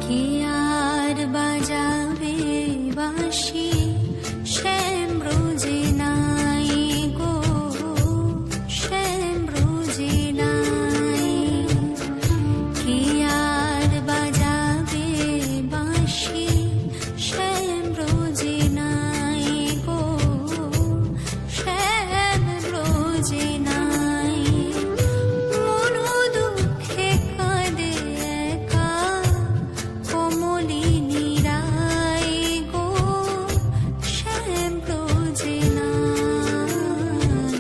কে আর বাজাবে বাঁশি শ্যাম ব্রজে নাই গো, শ্যাম ব্রজে নাই। কে আর বাজাবে বাঁশি শ্যাম ব্রজে নাই গো, শ্যাম ব্রজে নাই। মনো দুঃখে কাঁদে একা কমলিনী রায় গো, শ্যাম ব্রজে নাই।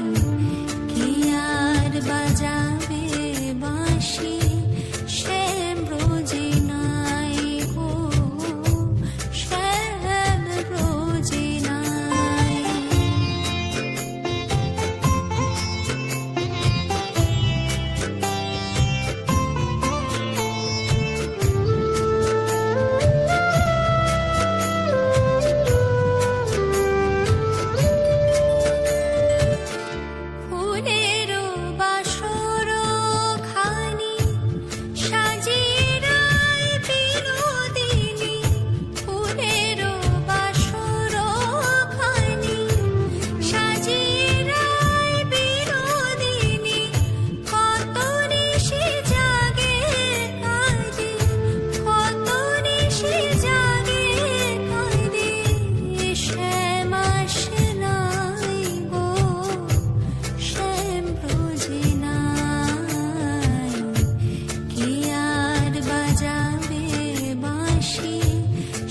কে আর বাজাবে বাঁশি শ্যাম ব্রজে নাই গো, শ্যাম ব্রজে নাই। ফুলেরও বাসর খানি সাজিয়ে রায় বিনোদিনী, ফুলেরও বাসর খানি সাজিয়ে রায় বিনোদিনী। কত নিশি জাগে কাঁদে, কত নিশি জাগে কাঁদে, শ্যাম আসে নাই গো, শ্যাম ব্রজে নাই। কে আর বাজাবে বাঁশি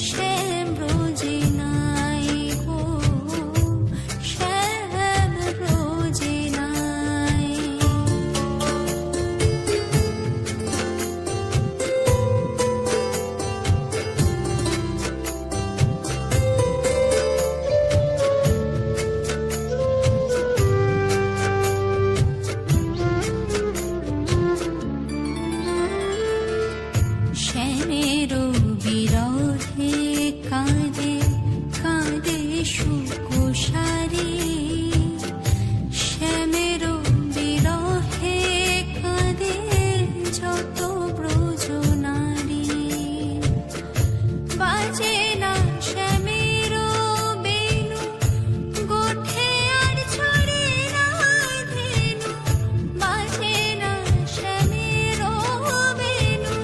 শ্যাম ব্রজে নাই গো, শ্যাম ব্রজে নাই। শ্যামেরও বিরহে কাঁদে কাঁদে সুকোষারি, শ্যামেরও বিরহে কাঁদে যত ব্রজ নারী। বাজে না শ্যামেরও বেণু, গোঠে আর ছড়ে না ধেনু। বাজে না শ্যামেরও বেণু,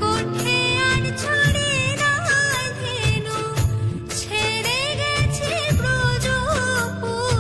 গোঠে আর ছড়ে না ধেনু। ছেড়ে গেছে ব্রজপুর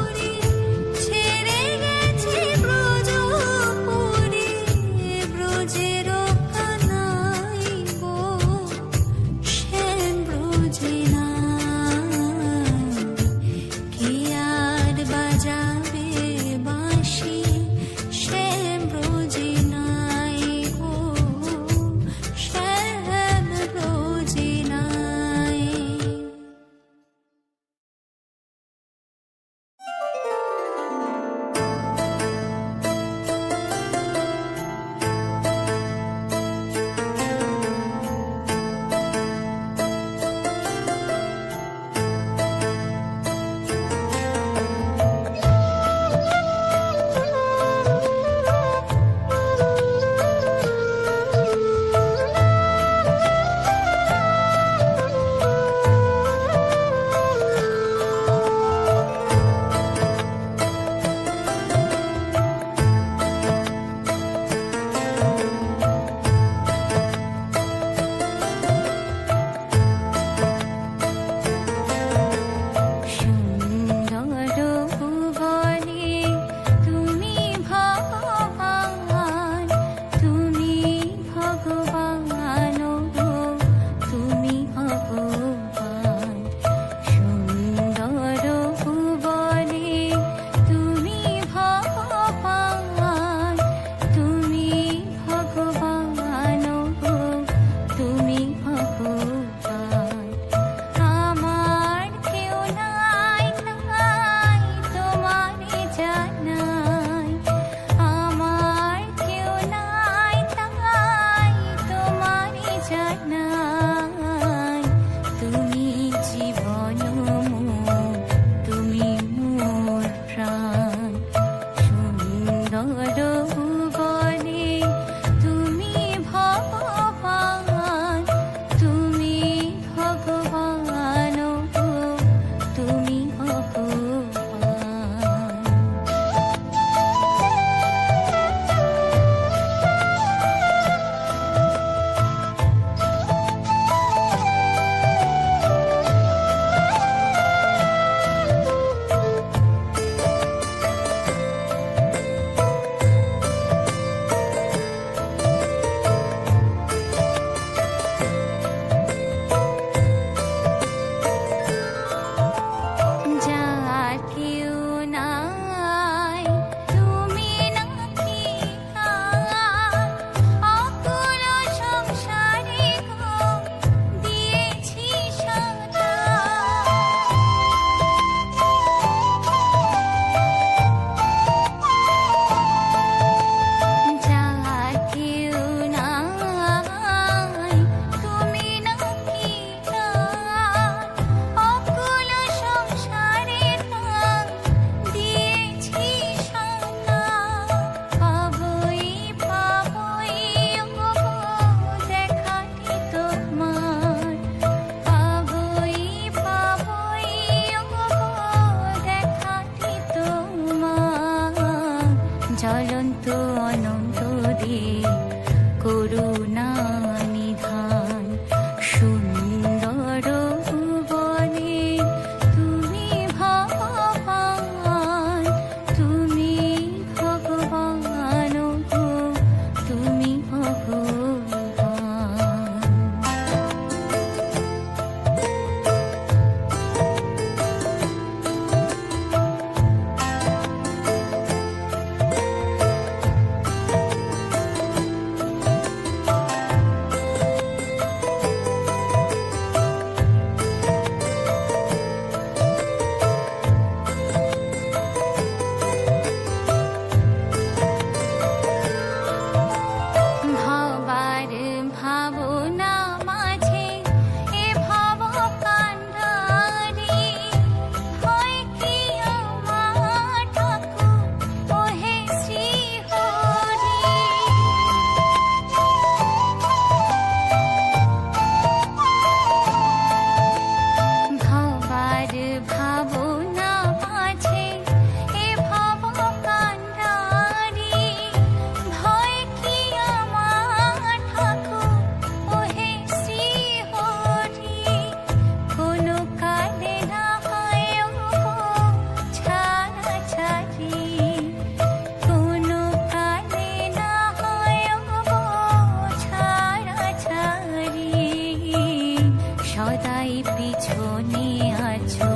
সদাই পিছনে আছো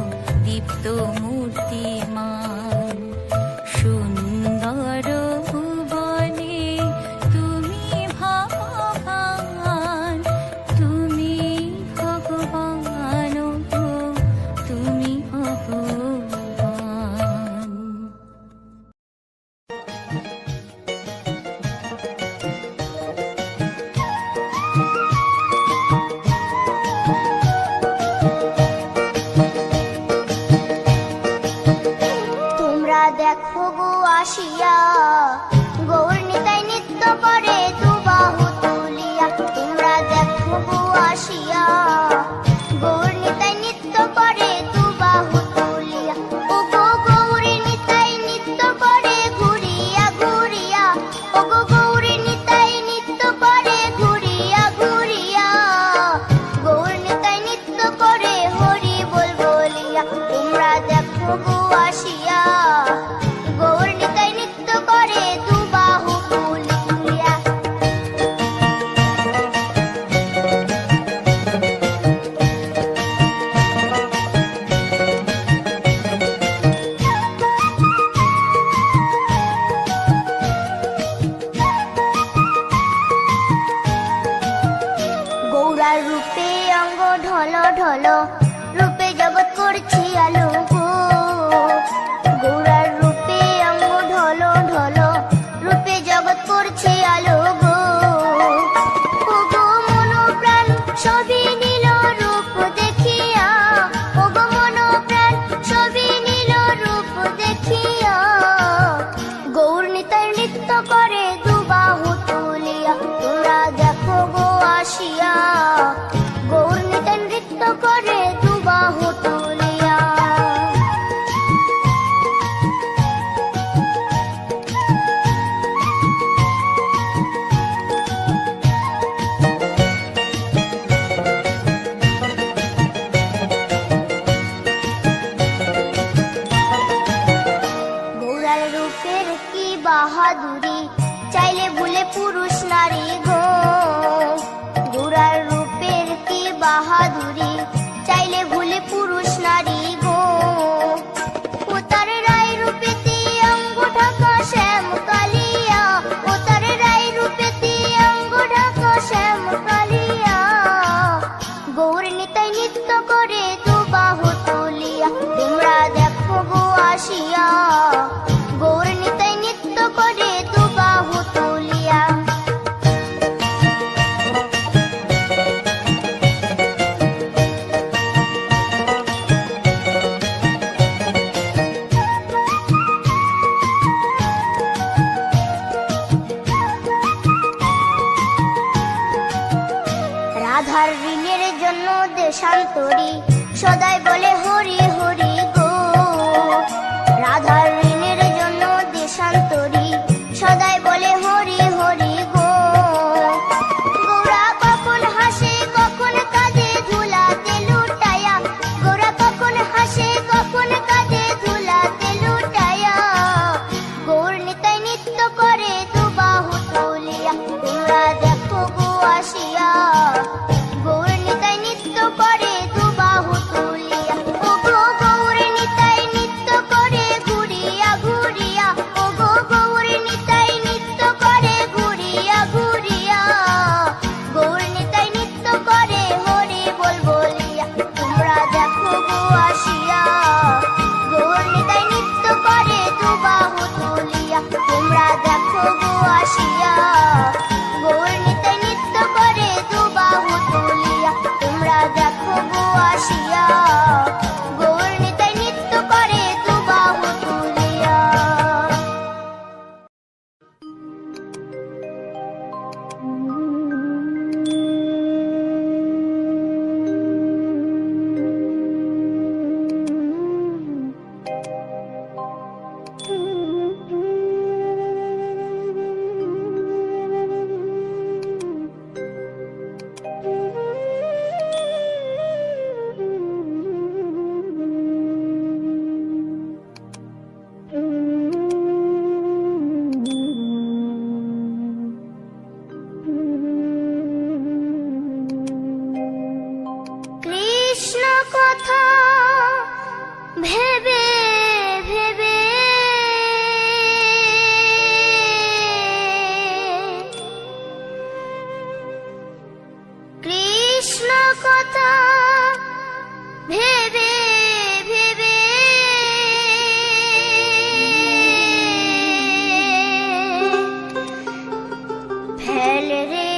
দীপ্ত মূর্তিমান, সুন্দর ভুবনে তুমি ভগবান, তুমি ভগবান গো, তুমি ভগবান। তোমরা দেখো গো আসিয়া, গৌর নিতাই নৃত্য করে দুবাহু তুলিয়া। তোমরা দেখো গো আসিয়া, গৌর নিতাই নৃত্য করে দুবাহু তুলিয়া। ও গো গৌরী নিতাই নৃত্য করে ঘুরিয়া ঘুরিয়া, ও গো গৌরী নিতাই নৃত্য করে ঘুরিয়া ঘুরিয়া। গৌর নিতাই নৃত্য করে হরি বল বলিয়া। তোমরা দেখো গো আসিয়া, গৌর নিতাই নৃত্য করে দুবাহু তুলিয়া। গৌরার রূপে অঙ্গ ঢল ঢল, রূপে জগৎ করছি আলো গো। গৌরার রূপে অঙ্গ ঢল ঢল, রূপে জগৎ করছি আলো গো। ও গো মন প্রাণ সবই নীল রূপ দেখিয়া, ও গো মন প্রাণ সবই নীল রূপ দেখিয়া। গৌর নিতাই নৃত্য করে দুবাহু তুলিয়া। তোমরা দেখো গো আসিয়া, গৌর নিতাই নৃত্য করে দুবাহু তুলিয়া। গৌরার রূপের কি বাহাদুরি, চাইলে ভুলে পুরুষ নারী গো। গৌরার রূপের কি বাহাদুরি, চাইলে ভুলে পুরুষ নারী গো। ও তার রায় রূপেতে অঙ্গ ঢাকা শ্যাম কালিয়া, ও তার রায় রূপেতে অঙ্গ ঢাকা শ্যাম কালিয়া। গৌর নিতাই নৃত্য করে দুবাহু তুলিয়া। তোমরা দেখো গো আসিয়া, গৌর নিতাই নৃত্য করে দুবাহু তুলিয়া। রাধার ঋণের জন্য দেশান্তরী, সদাই বলে হরি হরি গো। রাধার ঋণের জন্য দেশান্তরী, সদাই বলে হরি হরি গো। গৌরা কখন হাসে কখন কাঁদে ধুলাতে লুটায়া, গৌরা কখন হাসে কখন কাঁদে ধুলাতে লুটায়া। গৌর নিতাই নৃত্য করে দুবাহু তুলিয়া। তোমরা দেখো গো আসিয়া, গৌর নিতাই নৃত্য করে দুবাহু তুলিয়া। ও গো গৌর ভেবে ভেবে কৃষ্ণ কথা ভেবে ভেবে ফেল রে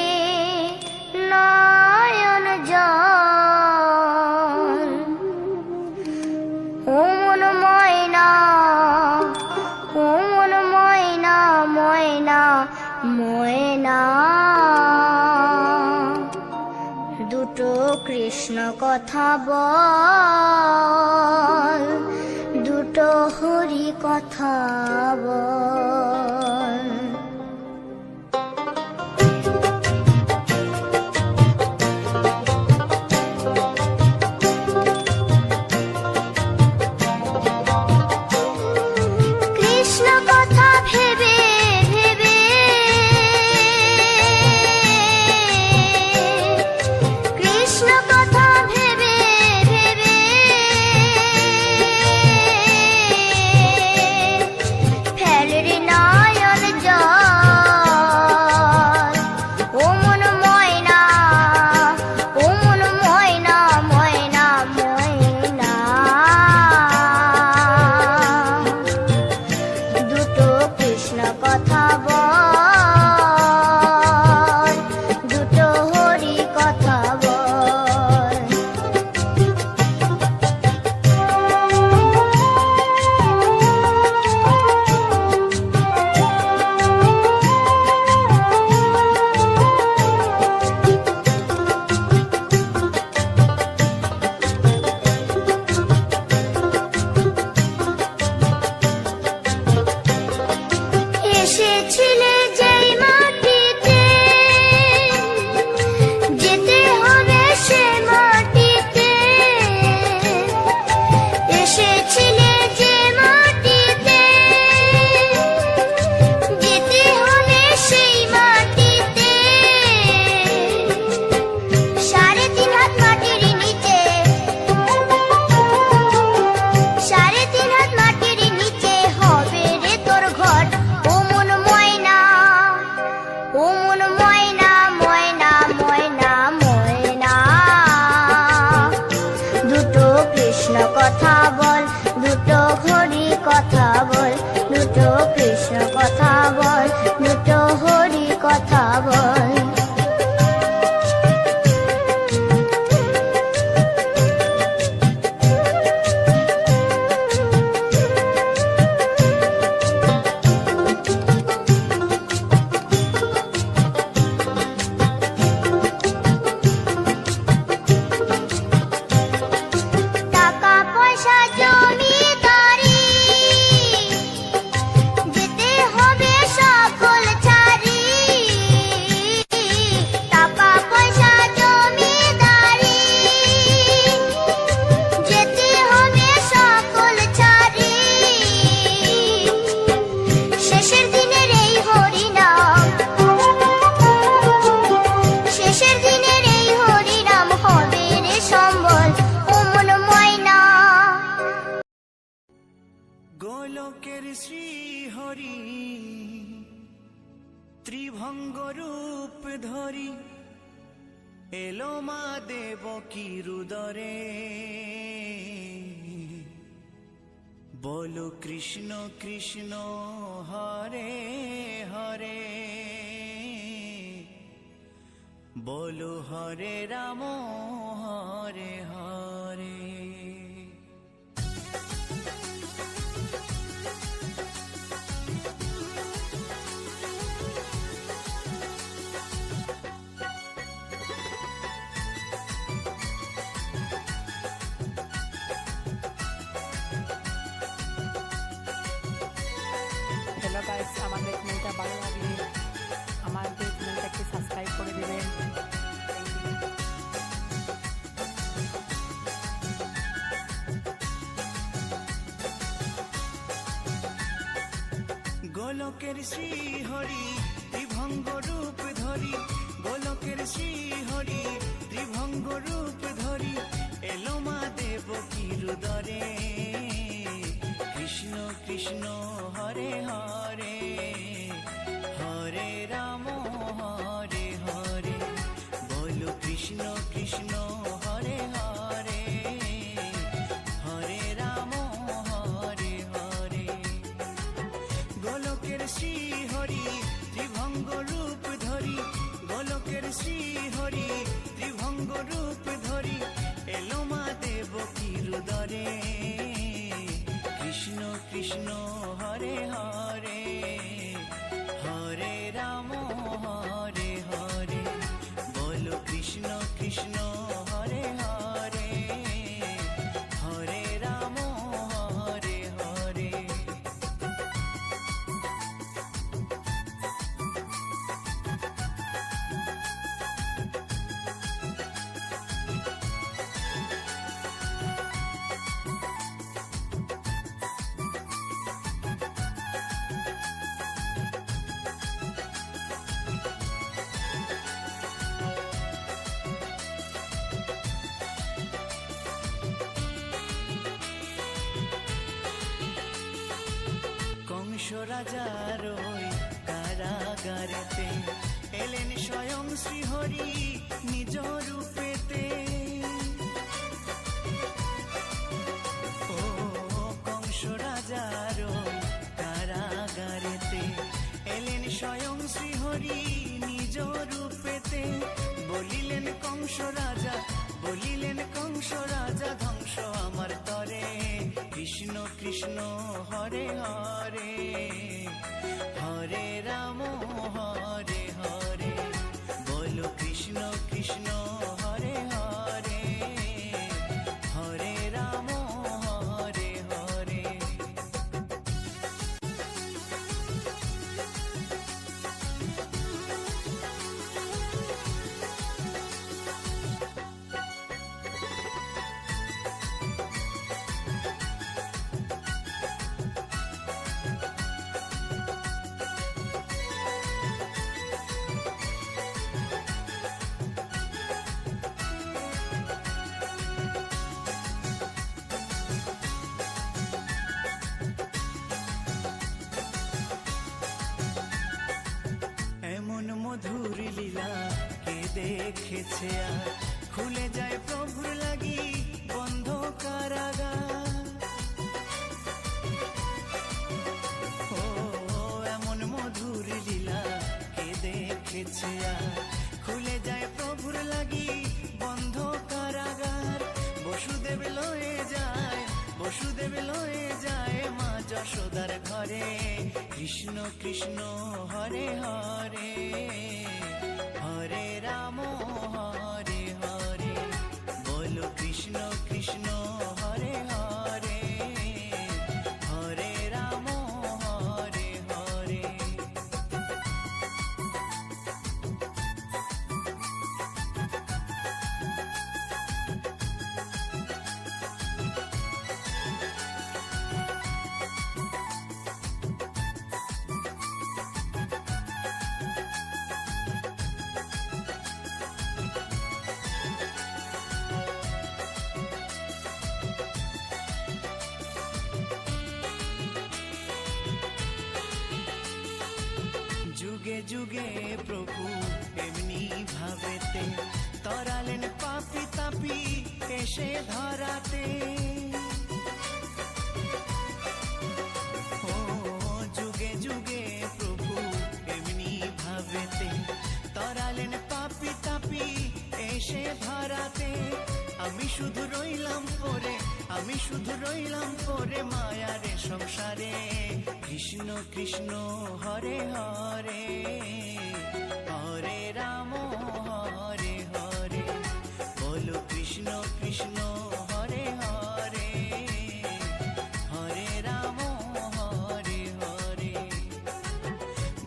নয়ন জল ও মন ময়না ময়না ময়না দুটো কৃষ্ণ কথা বল দুটো হরি কথা বল কৃষ্ণ কথা ভেবে ভেবে কৃষ্ণ কথা ভেবে ভেবে ফেল রে নয়ন জল ও মন ময়না ময়না ময়না দুটো কৃষ্ণ কথা বল দুটো হরি কথা বল এসেছিলে যেই মাটিতে যেতে হবে সে মাটিতে এসেছিলে যে মাটিতে যেতে হবে সেই মাটিতে 3.5 হাত মাটির নিচে 3.5 হাত মাটির নিচে হবে রে তোর ঘর ও মন ময়না ময়না ময়না দুটো কৃষ্ণ কথা বল দুটো হরি কথা বল দুটো কৃষ্ণ কথা বল দুটো হরি কথা বল টাকা পয়সা জমিদারি যেতে হবে সকল ছাড়ি টাকা পয়সা জমিদারি যেতে হবে সকল ছাড়ি শেষের দিনের এই হরিনাম শেষের দিনের এই হরিনাম হবে রে সম্বল ও মন ময়না গোলকের শ্রী হরি ত্রিভঙ্গ রূপ ধরি এলো মা দেবকী রুদরে বলো কৃষ্ণ কৃষ্ণ হরে হরে বলো হরে রাম হরে হরে হ্যালো গাইস, আমাদের চ্যানেলটা ভালো লাগলে আমাদের চ্যানেলটাকে সাবস্ক্রাইব করে দেবেন। গোলকের শ্রী হরি ত্রিভঙ্গ রূপ ধরি গোলকের শ্রী হরি ত্রিভঙ্গ রূপ ধরি এলো মা দেবকী রুদরে কৃষ্ণ হরে হরে, হরে রাম হরে হরে, বলো কৃষ্ণ কৃষ্ণ হরে হরে, হরে রাম হরে হরে। কংস রাজার ওই কারাগারেতে এলেন স্বয়ং শ্রীহরি নিজ রূপেতে। ও কংস রাজার ওই কারাগারেতে এলেন স্বয়ং শ্রীহরি নিজ রূপেতে। বলিলেন কংস রাজা, বলিলেন কংস রাজা, ধ্বংস আমার তরে, কৃষ্ণ কৃষ্ণ হরে হরে, হরে রাম হরে হরে, বলো কৃষ্ণ কৃষ্ণ হরে হরে, হরে রাম হরে হরে। এমন মধুর লীলা কে দেখেছে আর, খুলে যায় প্রভুর লাগি বন্ধ কারাগার। ও এমন মধুর লীলা কে দেখেছে আর, খুলে যায় প্রভুর লাগি বন্ধ কারাগার। বসুদেব লয়ে যায়, বসুদেব লয়ে যায় মা যশোদার ঘরে, কৃষ্ণ কৃষ্ণ হরে হরে, হরে রাম হরে হরে, বলো কৃষ্ণ কৃষ্ণ হরে হরে, হরে রাম হরে হরে। যুগে যুগে প্রভু এমনি ভাবেতে, তরালেন পাপি তাপি এসে ধরাতে। ও যুগে যুগে প্রভু এমনি ভাবেতে, তরালেন পাপি তাপি এসে ধরাতে। আমি শুধু রইলাম পরে, আমি শুধু রইলাম পরে মায়ারে সংসারে, কৃষ্ণ কৃষ্ণ হরে হরে, হরে রাম হরে হরে, বলো কৃষ্ণ কৃষ্ণ হরে হরে, হরে রাম হরে হরে।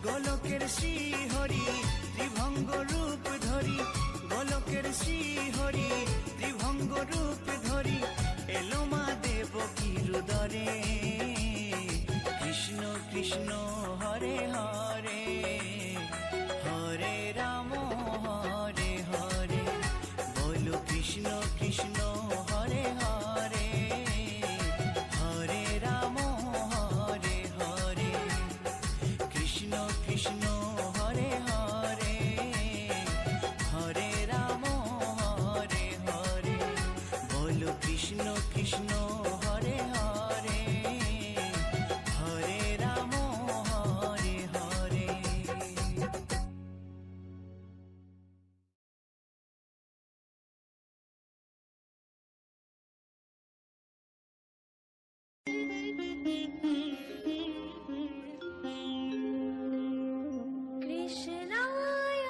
গোলকের শ্রী হরি ত্রিভঙ্গ রূপ ধরি, গোলকের শ্রী হরি ত্রিভঙ্গ রূপ ধরি, এলো মা দেব কিরুদরে, কৃষ্ণ কৃষ্ণ হরে হরে, হরে রাম হরে হরে, বলো কৃষ্ণ কৃষ্ণ হরে হরে, হরে রাম হরে হরে, কৃষ্ণ কৃষ্ণ হরে হরে, হরে রাম হরে হরে, বলো কৃষ্ণ কৃষ্ণ হরে হরে, হরে রাম হরে হরে। কৃষ্ণায়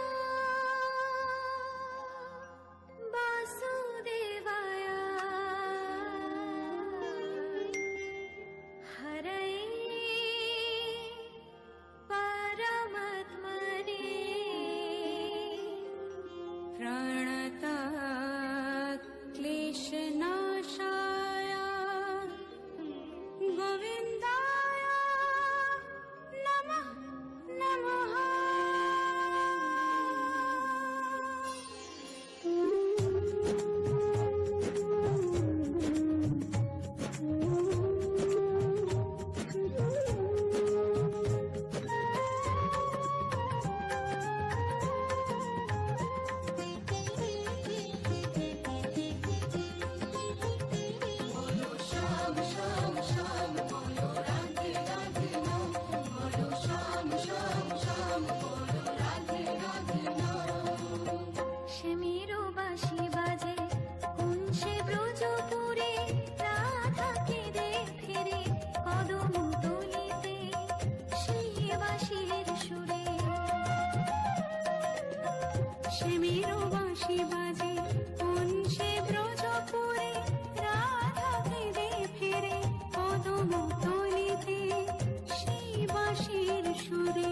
বাসুদেবায় হরয়ে পরমাত্মনে প্রণতাৎ ক্লেশনাশায় গোবিন্দায় নমঃ নমঃ। সেমিরো বাঁশি বাজে কোন সে ব্রজপুরে, রাধাকে দেখে রে কদম তলিতে সেই বাঁশির সুরে। সেমিরো বাঁশি বাজে কোন সে ব্রজপুরে, রাধাকে দেখে রে কদম তলিতে সেই বাঁশির সুরে।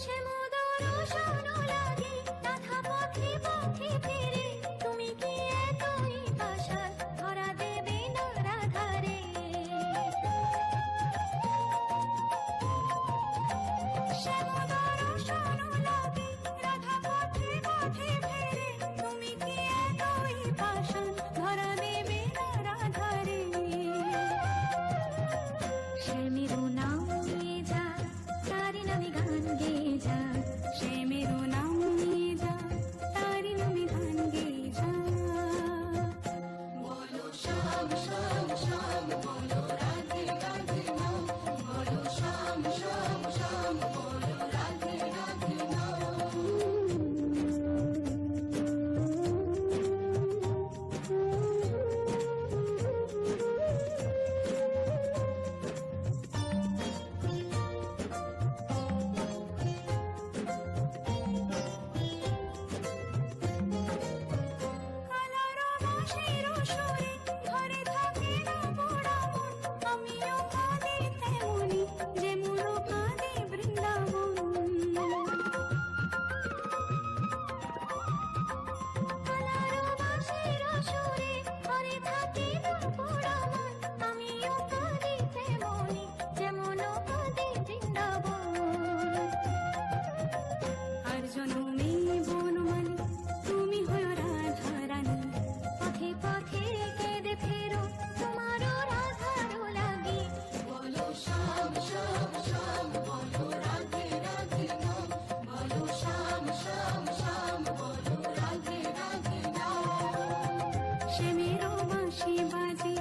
সে মোদর শোনো লাগে রাধা পথে পথে ফিরে, তুমি কি এতই পাষাণ ধরা দেবে না রাধারে। সে মোদর শোনো লাগে রাধা পথে পথে ফিরে, তুমি কি এতই পাষাণ ধরা দেবে না রাধারে। সে মেরু নাম নিয়ে যা, তারি নামে গান গেয়ে যা। সে মেরু নাম নিয়ে যা, তারি নামে গান গেয়ে যা। কালারো বাঁশির সুরে ঘরে থাকে না পোড়া মন, আমিও কাঁদি তেমনি যেমন কাঁদে বৃন্দাবন। কালারো বাঁশির সুরে ঘরে থাকে না পোড়া মন, আমিও কাঁদি তেমনি যেমন কাঁদে বৃন্দাবন। আর জনমে বনমালী তুমি হয় রাধা রানী, পথে পথে কেঁদে ফেরো তোমারও রাধারও লাগি। বলো শ্যাম শ্যাম শ্যাম, বলো রাধে রাধে নাম, বলো শ্যাম শ্যাম শ্যাম, বলো রাধে রাধে নাম। সে মেরো বাঁশি বাজে